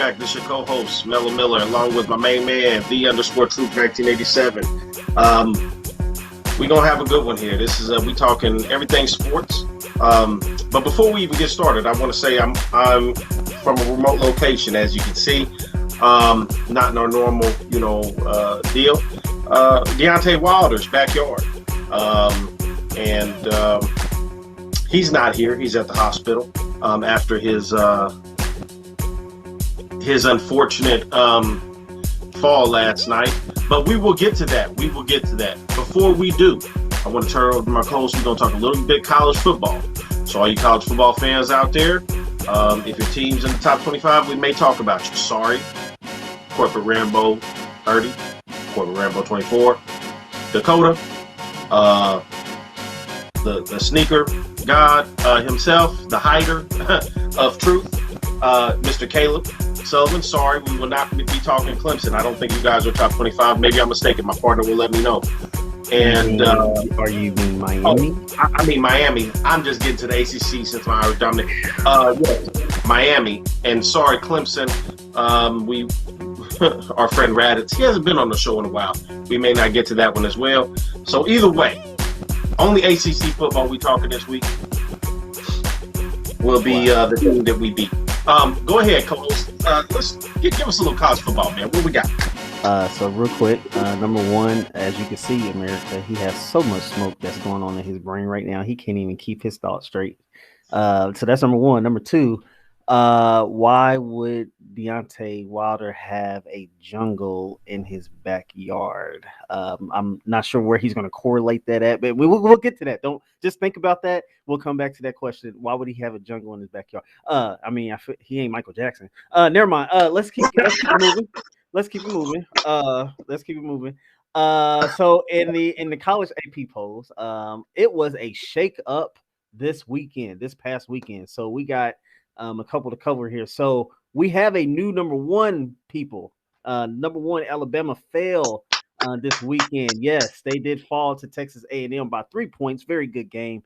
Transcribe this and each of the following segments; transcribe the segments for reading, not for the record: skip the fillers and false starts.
back. This is your co-host, Mello Miller, along with my main man, _Truth 1987. We're going to have a good one here. This is, we talking everything sports. But before we even get started, I want to say I'm from a remote location, as you can see. Not in our normal, deal. Deontay Wilder's backyard. He's not here. He's at the hospital after his unfortunate fall last night. But we will get to that. Before we do, I want to turn over to my co-host. We're going to talk a little bit college football. So all you college football fans out there, if your team's in the top 25, we may talk about you. Sorry. Corporate Rambo 30, Corporate Rambo 24, Dakota, the sneaker god himself, the hider of truth, Mr. Caleb Sullivan. Sorry, we will not be talking Clemson. I don't think you guys are top 25. Maybe I'm mistaken. My partner will let me know. And are you mean Miami? I mean Miami. I'm just getting to the ACC since my Irish dominant. Yes, Miami. And sorry, Clemson. Our friend Raditz, he hasn't been on the show in a while. We may not get to that one as well. So either way, only ACC football we talking this week will be the team that we beat. Go ahead, Coach. Let's give us a little college football, man. What we got? So real quick, number one, as you can see, America, he has so much smoke that's going on in his brain right now. He can't even keep his thoughts straight. So that's number one. Number two, why would Deontay Wilder have a jungle in his backyard? I'm not sure where he's going to correlate that at, but we'll get to that. Don't just think about that. We'll come back to that question. Why would he have a jungle in his backyard? He ain't Michael Jackson. Never mind. Let's keep it moving. Let's keep it moving. So in the college AP polls, it was a shake up this past weekend. So we got a couple to cover here. So we have a new number one, people. Number one, Alabama fell this weekend. Yes, they did fall to Texas A&M by 3 points. Very good game.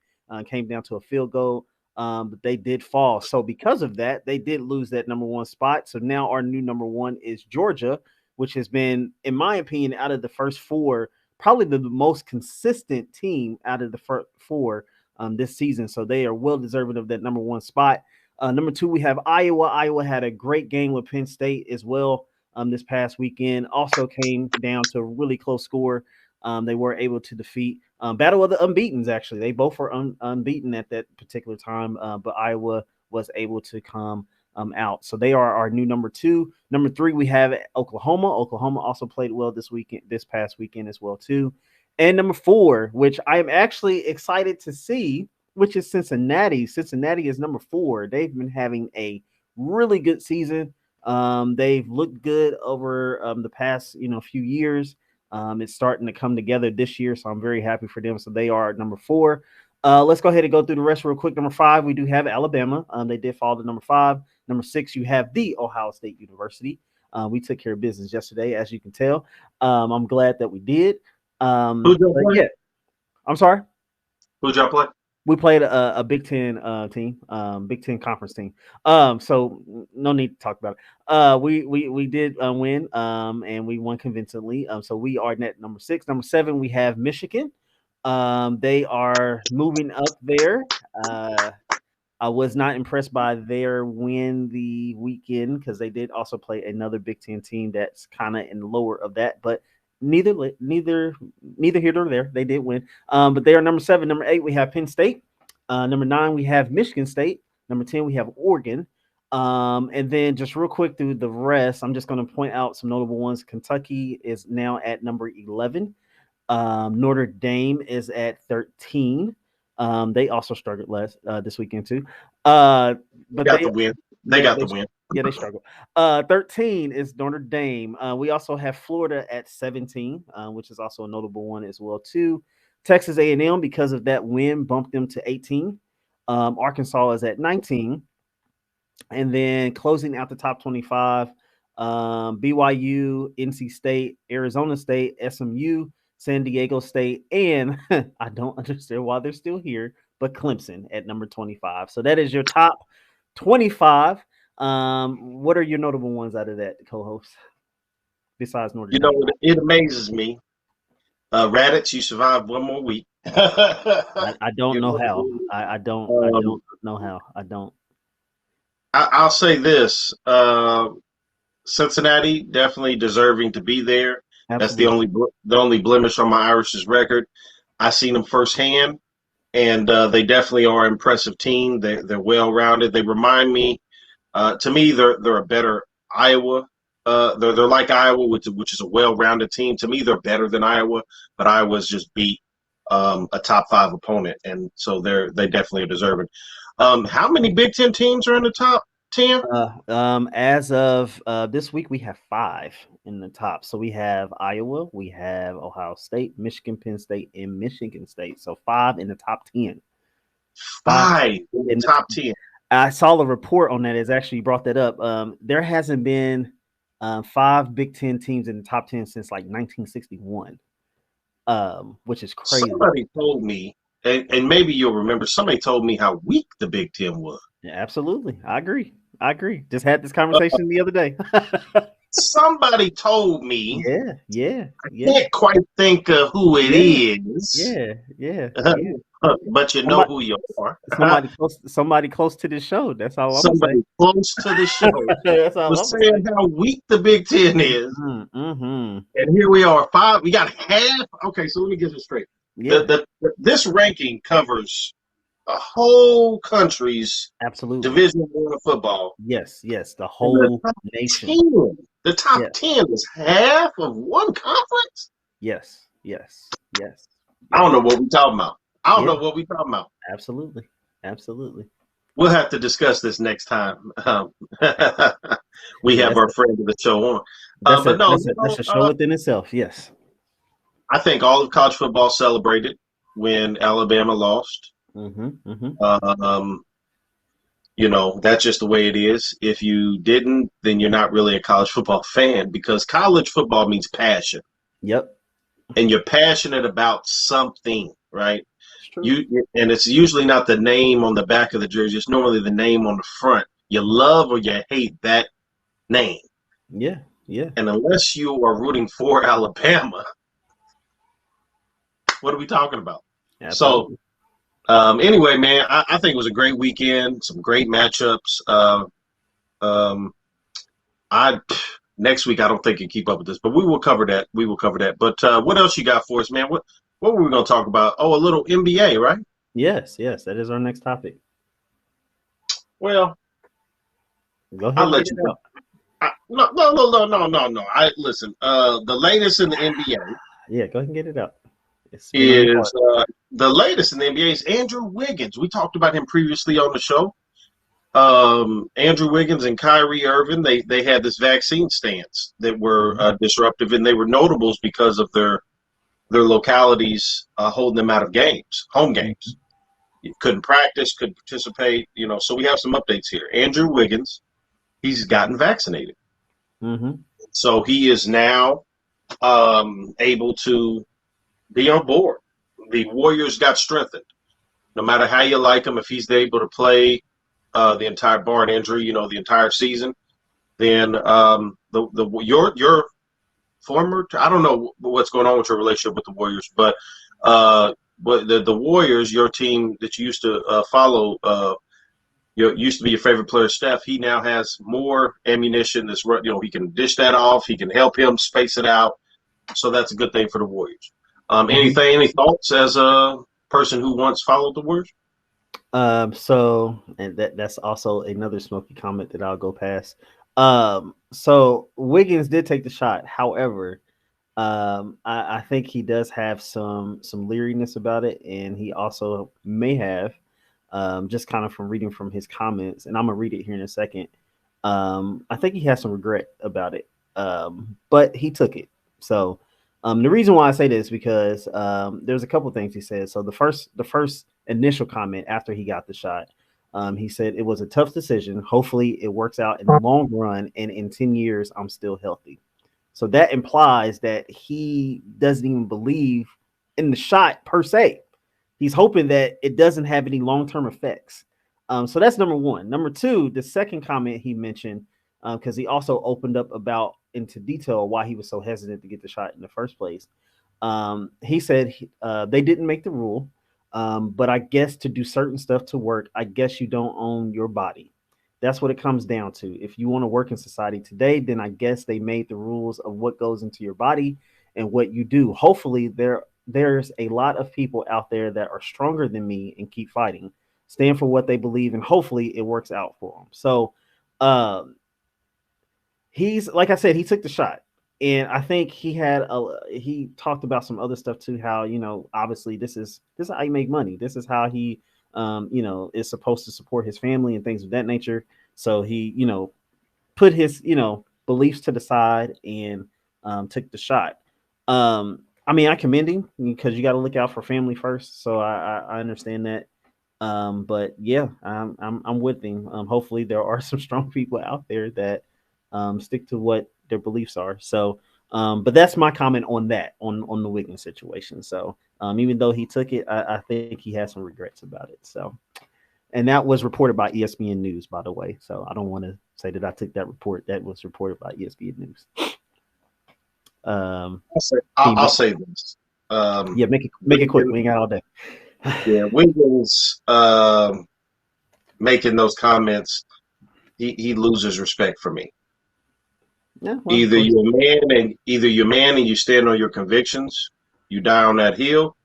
Came down to a field goal, but they did fall. So because of that, they did lose that number one spot. So now our new number one is Georgia, which has been, in my opinion, out of the first four, probably the most consistent team out of the first four this season. So they are well deserving of that number one spot. Number two, we have Iowa. Iowa had a great game with Penn State as well this past weekend. Also came down to a really close score. They were able to defeat Battle of the Unbeatens, actually. They both were unbeaten at that particular time, but Iowa was able to come out. So they are our new number two. Number three, we have Oklahoma. Oklahoma also played well this past weekend as well, too. And number four, which I am actually excited to see, which is Cincinnati. Cincinnati is number four. They've been having a really good season. They've looked good over the past few years. It's starting to come together this year, so I'm very happy for them. So they are at number four. Let's go ahead and go through the rest real quick. Number five, we do have Alabama. They did fall to number five. Number six, you have the Ohio State University. We took care of business yesterday, as you can tell. I'm glad that we did. Who'd y'all play? Yeah. I'm sorry? Who'd y'all play? We played a Big Ten team, Big Ten conference team. So no need to talk about it. We did win, and we won convincingly. So we are net number six. Number seven, we have Michigan. They are moving up there. I was not impressed by their win the weekend because they did also play another Big Ten team that's kind of in the lower of that, but neither here nor there. They did win. But they are number seven. Number eight, we have Penn State. Number nine, we have Michigan State. Number 10, we have Oregon. And then just real quick through the rest, I'm just going to point out some notable ones. Kentucky is now at number 11. Notre Dame is at 13. They also struggled this weekend too. But they got the win. They got the win. Yeah, they struggle. 13 is Notre Dame. We also have Florida at 17, which is also a notable one as well too. Texas A&M, because of that win, bumped them to 18. Arkansas is at 19. And then closing out the top 25, BYU, NC State, Arizona State, SMU, San Diego State, and I don't understand why they're still here, but Clemson at number 25. So that is your top 25. What are your notable ones out of that, co-host? Besides Notre You know, Dame, it amazes me. Raditz, you survived one more week. I don't You know how. know, I um, don't know how. I don't. I'll say this: Cincinnati definitely deserving to be there. That's Absolutely. the only blemish on my Irish's record. I seen them firsthand, and they definitely are an impressive team. They're well rounded. They remind me, to me, they're a better Iowa. They're like Iowa, which is a well rounded team. To me, they're better than Iowa, but Iowa's just beat a top five opponent, and so they definitely are deserving. How many Big Ten teams are in the top 10? As of this week, we have 5 in the top. So we have Iowa, we have Ohio State, Michigan, Penn State, and Michigan State. So 5 in the top 10. 5 Five in the in the top 10. I saw a report on that. It's actually brought that up. There hasn't been 5 Big Ten teams in the top 10 since like 1961, which is crazy. Somebody told me, and maybe you'll remember, somebody told me how weak the Big Ten was. Yeah, absolutely. I agree. I agree. Just had this conversation the other day. Somebody told me, yeah. can't quite think of who it is, Yeah. but you know Somebody, who you are. somebody close to this show. That's all I'm gonna say. Somebody close to the show That's all was I'm gonna saying how weak the Big Ten is. say. Mm-hmm. And here we are, 5. We got half. Okay, so let me get this straight. Yeah, This ranking covers a whole country's absolutely. Division I of football. Yes. The And whole nation. the top Yeah. 10 is half of one conference? Yes. I don't know what we're talking about. I don't Yeah. know what we're talking about. Absolutely. We'll have to discuss this next time. We Yeah, have our friend of the show on. that's But no, that's a show within itself. Yes. I think all of college football celebrated when Alabama lost. Um, that's just the way it is. If you didn't, then you're not really a college football fan because college football means passion. Yep. And you're passionate about something, right? It's true. And it's usually not the name on the back of the jersey. It's normally the name on the front. You love or you hate that name. Yeah. And unless you are rooting for Alabama, what are we talking about? Absolutely. So, anyway, man, I think it was a great weekend. Some great matchups. I next week I don't think you keep up with this, but we will cover that. But what else you got for us, man? What were we going to talk about? Oh, a little NBA, right? Yes. That is our next topic. Well, Go ahead I'll and let get you. it out. No. Listen, the latest in the NBA Yeah, go ahead and get it out. It's been on your is heart. the latest in the NBA is Andrew Wiggins. We talked about him previously on the show. Andrew Wiggins and Kyrie Irving, they had this vaccine stance that were disruptive, and they were notables because of their localities holding them out of games, home games. You couldn't practice, couldn't participate. So we have some updates here. Andrew Wiggins, he's gotten vaccinated, so he is now able to be on board. The Warriors got strengthened. No matter how you like him, if he's able to play the entire barring injury, the entire season, then your former, I don't know what's going on with your relationship with the Warriors, but the Warriors, your team that you used to follow, used to be your favorite player, Steph. He now has more ammunition. He can dish that off. He can help him space it out. So that's a good thing for the Warriors. Any thoughts as a person who once followed the Warriors? So and that's also another smoky comment that I'll go past. So Wiggins did take the shot. However, I think he does have some leeriness about it, and he also may have just kind of from reading from his comments, and I'm gonna read it here in a second. I think he has some regret about it, but he took it. So the reason why I say this is because there's a couple things he said. So the first initial comment after he got the shot, he said it was a tough decision. Hopefully it works out in the long run, and in 10 years I'm still healthy. So that implies that he doesn't even believe in the shot per se. He's hoping that it doesn't have any long-term effects. So that's number one. Number two, the second comment he mentioned, because he also opened up about into detail why he was so hesitant to get the shot in the first place. He said they didn't make the rule, but I guess to do certain stuff to work, I guess you don't own your body. That's what it comes down to. If you want to work in society today, then I guess they made the rules of what goes into your body and what you do. Hopefully, there's a lot of people out there that are stronger than me and keep fighting, stand for what they believe, and hopefully it works out for them. So, um, he's like I said, he took the shot, and I think he talked about some other stuff too. How obviously this is how you make money. This is how he is supposed to support his family and things of that nature. So he put his beliefs to the side and took the shot. I mean, I commend him because you got to look out for family first. So I understand that. But yeah, I'm with him. Hopefully, there are some strong people out there that stick to what their beliefs are. So, but that's my comment on that on the Wiggins situation. So, even though he took it, I think he has some regrets about it. So, and that was reported by ESPN News, by the way. So I don't want to say that I took that report. That was reported by ESPN News. I'll say this. Yeah, make it quick. We ain't got all day. Yeah, Wiggins making those comments, he loses respect for me. Yeah, well, either you're a man and you stand on your convictions, you die on that hill,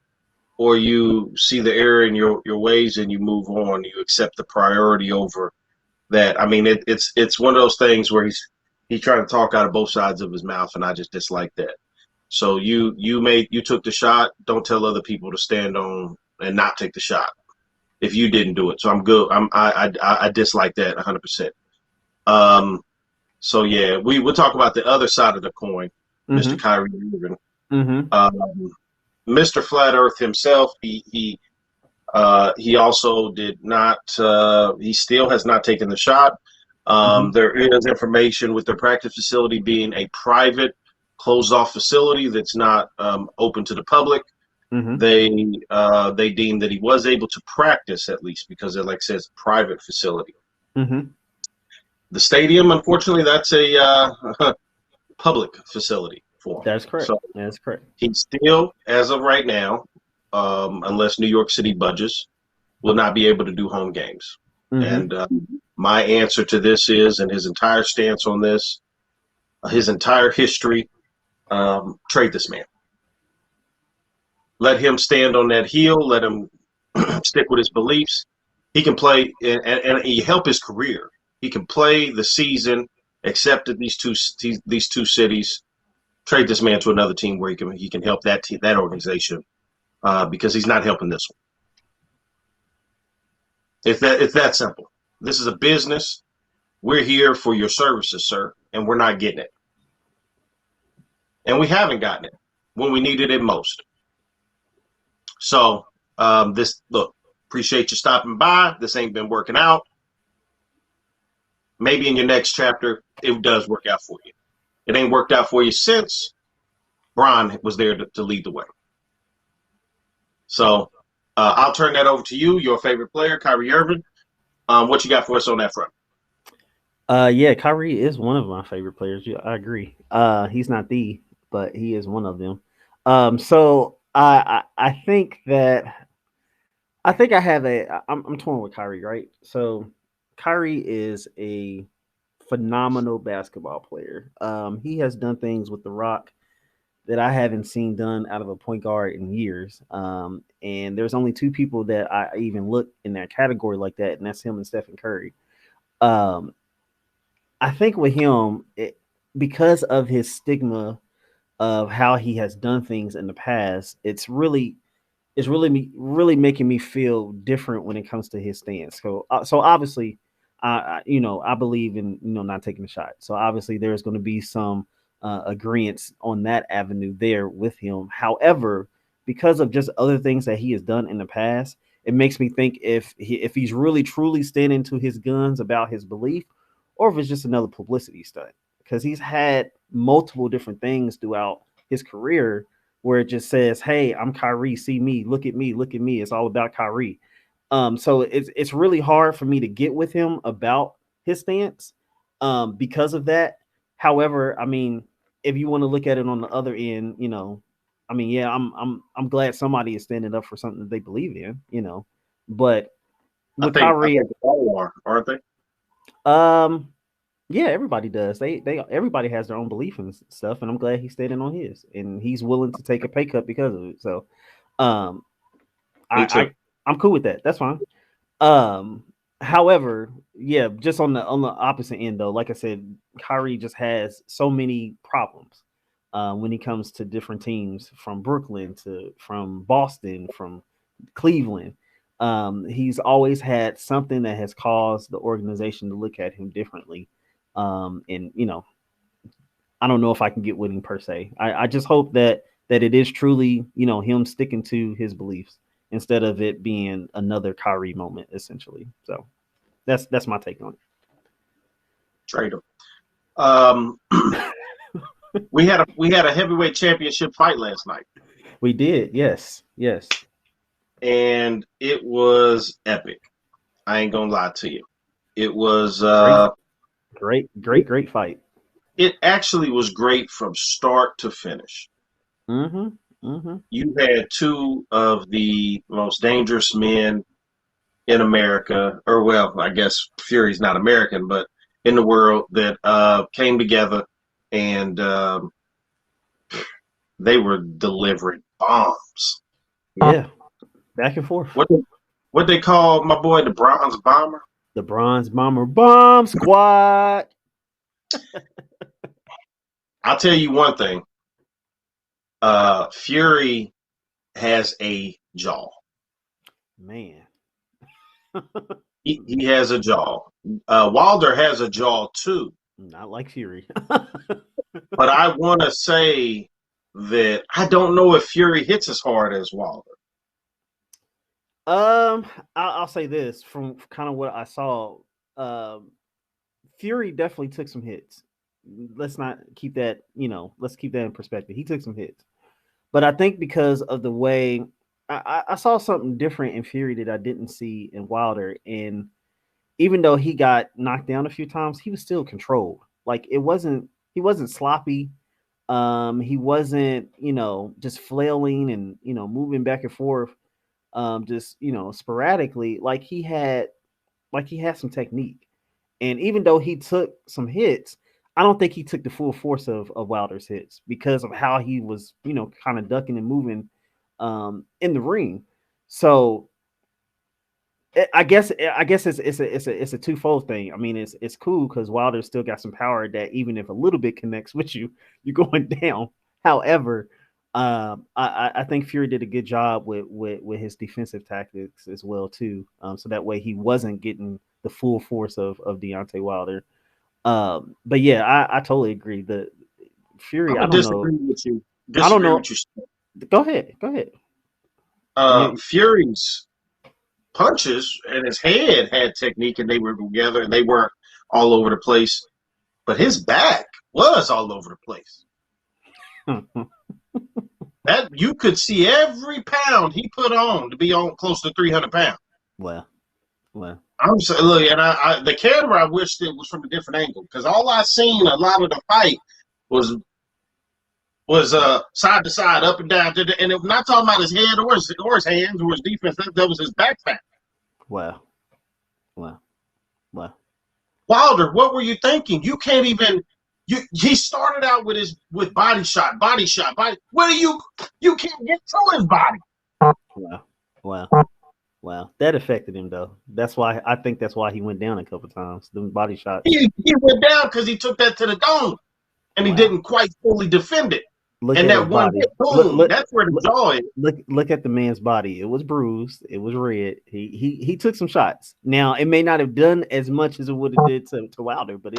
or you see the error in your ways and you move on. You accept the priority over that. I mean, it's one of those things where he's trying to talk out of both sides of his mouth, and I just dislike that. So you took the shot. Don't tell other people to stand on and not take the shot if you didn't do it. So I'm good. I dislike that 100%. So yeah, we'll talk about the other side of the coin, Mr. Kyrie Irving. Mr. Flat Earth himself, he also did not. He still has not taken the shot. There is information with the practice facility being a private, closed-off facility that's not open to the public. They deemed that he was able to practice at least because, like I said, it's a private facility. The stadium, unfortunately, that's a public facility for him. That's correct. So that's correct. He still, as of right now, unless New York City budges, will not be able to do home games. And my answer to this is, and his entire stance on this, his entire history, trade this man. Let him stand on that heel. Let him stick with his beliefs. He can play, and he help his career. He can play the season, accepted these two cities. Trade this man to another team where he can help that organization because he's not helping this one. It's that simple. This is a business. We're here for your services, sir, and we're not getting it. And we haven't gotten it when we needed it most. So appreciate you stopping by. This ain't been working out. Maybe in your next chapter, it does work out for you. It ain't worked out for you since Bron was there to lead the way. So I'll turn that over to you, your favorite player, Kyrie Irving. What you got for us on that front? Yeah, Kyrie is one of my favorite players. Yeah, I agree. He's not but he is one of them. So I think I have I'm torn with Kyrie, right? So Kyrie is a phenomenal basketball player. He has done things with the Rock that I haven't seen done out of a point guard in years. And there's only two people that I even look in that category like that, and that's him and Stephen Curry. I think with him, because of his stigma of how he has done things in the past, it's really making me feel different when it comes to his stance. So obviously, I believe in not taking a shot. So obviously, there's going to be some agreements on that avenue there with him. However, because of just other things that he has done in the past, it makes me think if he's really truly standing to his guns about his belief, or if it's just another publicity stunt. Because he's had multiple different things throughout his career where it just says, "Hey, I'm Kyrie. See me. Look at me. Look at me." It's all about Kyrie. So it's really hard for me to get with him about his stance because of that. However, I mean, if you want to look at it on the other end, I mean, yeah, I'm glad somebody is standing up for something that they believe in. But I with think Kyrie, all are, aren't they? um, yeah, everybody does. They everybody has their own belief and stuff, and I'm glad he's standing on his, and he's willing to take a pay cut because of it. So, um, Me I, too. I I'm cool with that. That's fine. Um, However, yeah, just on the opposite end though, like I said, Kyrie just has so many problems when he comes to different teams, from Brooklyn to from Boston, from Cleveland. He's always had something that has caused the organization to look at him differently. And I don't know if I can get with him per se. I just hope that it is truly, him sticking to his beliefs instead of it being another Kyrie moment, essentially. So that's my take on Trade them. Um, we had a heavyweight championship fight last night, it. We did, yes, yes. and it was epic. I ain't gonna lie to you. It was Great, great fight. it actually was great from start to finish. Mm-hmm. Mm-hmm. You had two of the most dangerous men in America, or well, I guess Fury's not American, but in the world that came together and they were delivering bombs. Yeah, back and forth. What they call my boy the Bronze Bomber? The Bronze Bomber Bomb Squad. I'll tell you one thing. Fury has a jaw. Man. He has a jaw. Wilder has a jaw too. Not like Fury. But I want to say that I don't know if Fury hits as hard as Wilder. I'll say this from kind of what I saw. Um, Fury definitely took some hits. Let's not keep that, let's keep that in perspective. He took some hits, but I think because of the way I saw something different in Fury that I didn't see in Wilder, and even though he got knocked down a few times, he was still controlled. Like he wasn't sloppy. He wasn't, just flailing and moving back and forth, just sporadically. Like he had some technique. And even though he took some hits, I don't think he took the full force of Wilder's hits because of how he was, kind of ducking and moving in the ring. So I guess it's a twofold thing. I mean, it's cool because Wilder still got some power that even if a little bit connects with you, you're going down. However, I think Fury did a good job with his defensive tactics as well too. So that way he wasn't getting the full force of Deontay Wilder. But yeah, I totally agree. The Fury, I'm I gonna don't know. disagree with you. I don't Disagree know. with you. Go ahead. Go ahead. You, Fury's punches and his head had technique, and they were together, and they weren't all over the place. But his back was all over the place. That you could see every pound he put on to be on close to 300 pounds. well, well, I'm so look, and the camera. I wished it was from a different angle because all I seen a lot of the fight was side to side, up and down, and it, not talking about his head or his hands or his defense. That was his backpack. well, well, well. Wilder, what were you thinking? You can't even. He started out with body shot, body shot, body. What do you can't get to his body? Wow. Wow. Wow. That affected him though. I think that's why he went down a couple times. The body shots. He went down because he took that to the dome and he Wow. didn't quite fully defend it. Look And at that his one body. hit, Look, boom, look, that's where the jaw is. look at the man's body. It was bruised. It was red. He took some shots. Now it may not have done as much as it would have did to Wilder, but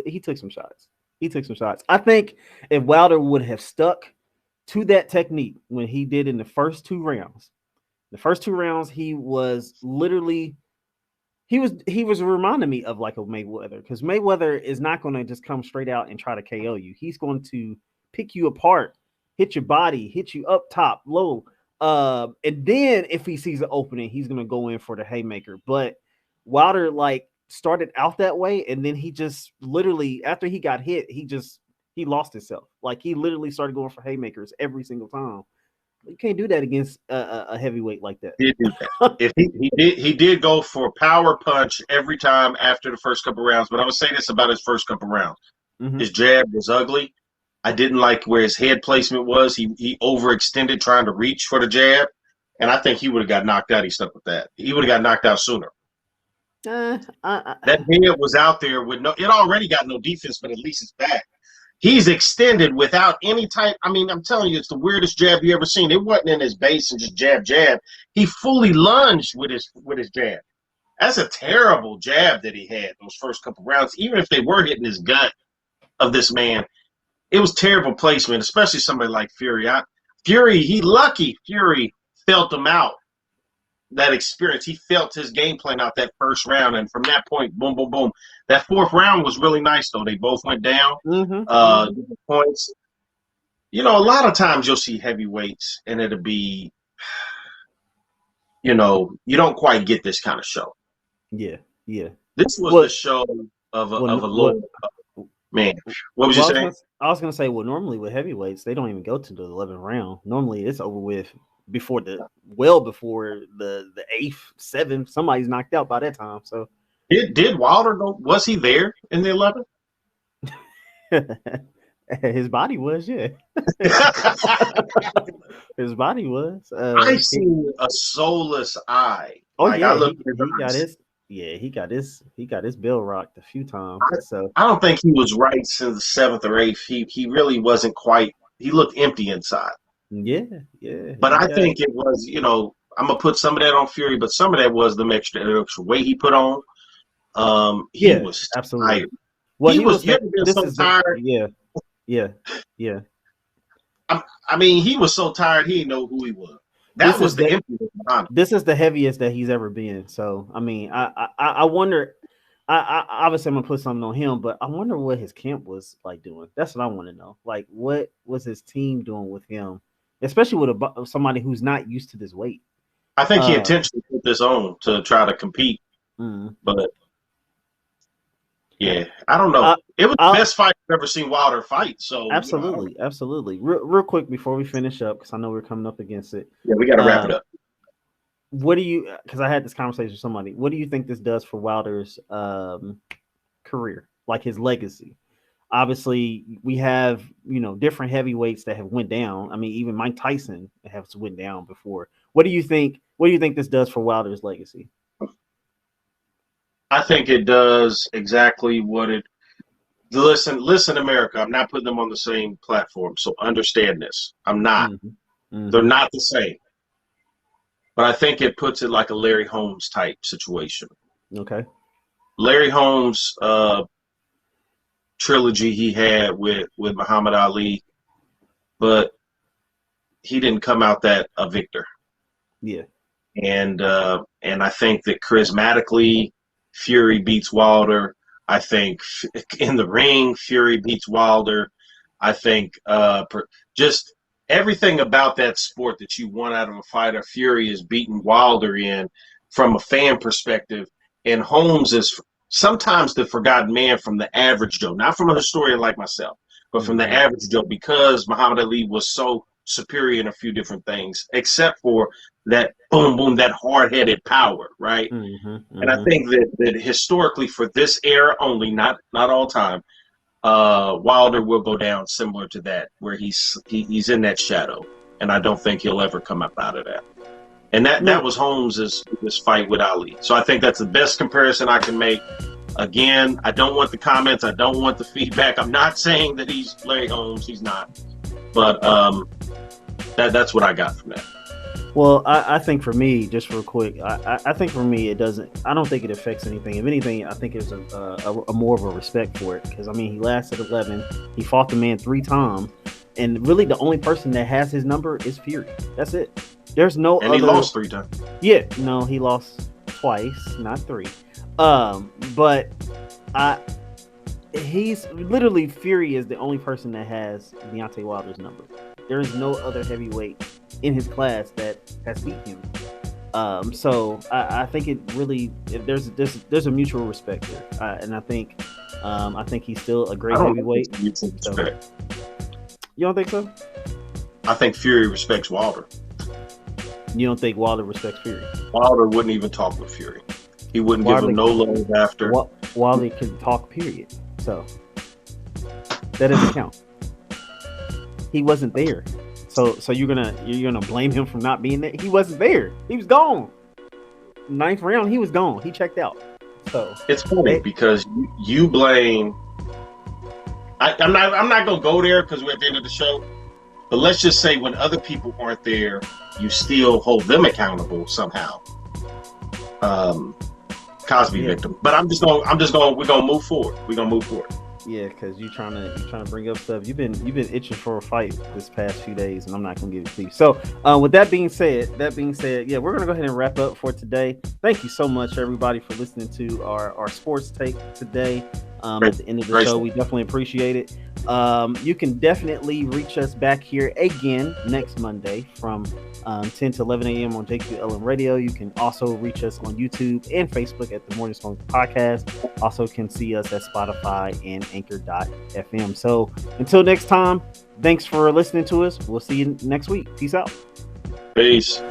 he took some shots. He took some shots. I think if Wilder would have stuck to that technique when he did in the first two rounds, he was literally he was reminding me of like a Mayweather, because Mayweather is not going to just come straight out and try to KO you. He's going to pick you apart, hit your body, hit you up top, low, And then if he sees an opening, he's gonna go in for the haymaker. But Wilder like started out that way, and then he just literally after he got hit, he lost himself. Like he literally started going for haymakers every single time. You can't do that against a heavyweight like that. He did do that. If he did go for power punch every time after the first couple rounds. But I would say this about his first couple rounds: his jab was ugly. I didn't like where his head placement was. He overextended trying to reach for the jab, and I think he would have got knocked out. He stuck with that. He would have got knocked out sooner. That head was out there with no. It already got no defense, but at least it's back. He's extended without any type. I mean, I'm telling you, it's the weirdest jab you ever seen. It wasn't in his base and just jab. He fully lunged with his jab. That's a terrible jab that he had those first couple rounds. Even if they were hitting his gut of this man, it was terrible placement, especially somebody like Fury. Fury felt him out. That experience, he felt his game plan out that first round, and from that point, boom, boom, boom. That fourth round was really nice, though. They both went down. Points. You know, a lot of times you'll see heavyweights, and it'll be, you know, you don't quite get this kind of show. Yeah. This was the show of a low man. What was you saying? I was gonna say, well, normally with heavyweights, they don't even go to the 11th round. Normally, it's over with before the 8th, 7th. Somebody's knocked out by that time. So did Wilder go? Was he there in the 11th? His body was, yeah. His body was. I seen a soulless eye. Oh, like, yeah, he got his bill rocked a few times. So I don't think he was right since the 7th or 8th. He really wasn't quite. He looked empty inside. Yeah. But I think it was, you know, I'm gonna put some of that on Fury, but some of that was the extra weight he put on. He was absolutely tired. Well, he was so tired. Yeah. I mean, he was so tired he didn't know who he was. That was the emptiness behind him. This is the heaviest that he's ever been. So I mean, I wonder. I obviously I'm gonna put something on him, but I wonder what his camp was like doing. That's what I want to know. Like, what was his team doing with him, especially with somebody who's not used to this weight? I think he intentionally put this on to try to compete, but yeah, I don't know. It was the best fight I've ever seen Wilder fight. So absolutely. Real quick before we finish up, because I know we're coming up against it. Yeah, we got to wrap it up. What do you? Because I had this conversation with somebody. What do you think this does for Wilder's career, like his legacy? Obviously, we have different heavyweights that have went down. I mean, even Mike Tyson has went down before. What do you think? What do you think this does for Wilder's legacy? I think it does exactly what it. Listen, America. I'm not putting them on the same platform, so understand this. I'm not. They're not the same. But I think it puts it like a Larry Holmes type situation. Okay. Larry Holmes trilogy he had with Muhammad Ali, but he didn't come out that a victor. Yeah. And I think that charismatically, Fury beats Wilder. I think in the ring, Fury beats Wilder. I think just everything about that sport that you want out of a fighter, Fury is beating Wilder in from a fan perspective. And Holmes is sometimes the forgotten man from the average Joe, not from a historian like myself, but from the average Joe, because Muhammad Ali was so superior in a few different things, except for that boom, boom, that hard-headed power, right? And I think that historically for this era only, not all time, Wilder will go down similar to that, where he's in that shadow, and I don't think he'll ever come up out of that. And that was Holmes' fight with Ali. So I think that's the best comparison I can make. Again, I don't want the comments. I don't want the feedback. I'm not saying that he's Larry Holmes. He's not. But that's what I got from that. Well, I think for me, just real quick, I think for me, it doesn't. I don't think it affects anything. If anything, I think it's a more of a respect for it, because I mean, he lasted 11. He fought the man 3 times, and really the only person that has his number is Fury. That's it. There's no and other. He lost 3 times. Yeah, no, he lost twice, not 3. But he's literally Fury is the only person that has Deontay Wilder's number. There is no other heavyweight in his class that has beat him. So I think it really there's a mutual respect there, and I think he's still a great heavyweight. So, you don't think so? I think Fury respects Wilder. You don't think Wilder respects Fury? Wilder wouldn't even talk with Fury. He wouldn't give him no love after. Wilder could talk, period. So that doesn't count. He wasn't there. So you're gonna blame him for not being there? He wasn't there. He was gone. 9th round, he was gone. He checked out. So it's funny because you blame. I'm not gonna go there because we're at the end of the show. But let's just say when other people aren't there, you still hold them accountable somehow. Cosby victim. But we're gonna move forward. We're gonna move forward. Yeah, because you're trying to bring up stuff. You've been itching for a fight this past few days, and I'm not gonna give it to you. So, with that being said, yeah, we're gonna go ahead and wrap up for today. Thank you so much, everybody, for listening to our sports take today. At the end of the show, we definitely appreciate it. You can definitely reach us back here again next Monday from 10 to 11 a.m. on JQLM Radio. You can also reach us on YouTube and Facebook at the Morning Smoke Podcast. Also can see us at Spotify and Anchor.fm. So until next time, thanks for listening to us. We'll see you next week. Peace out. Peace.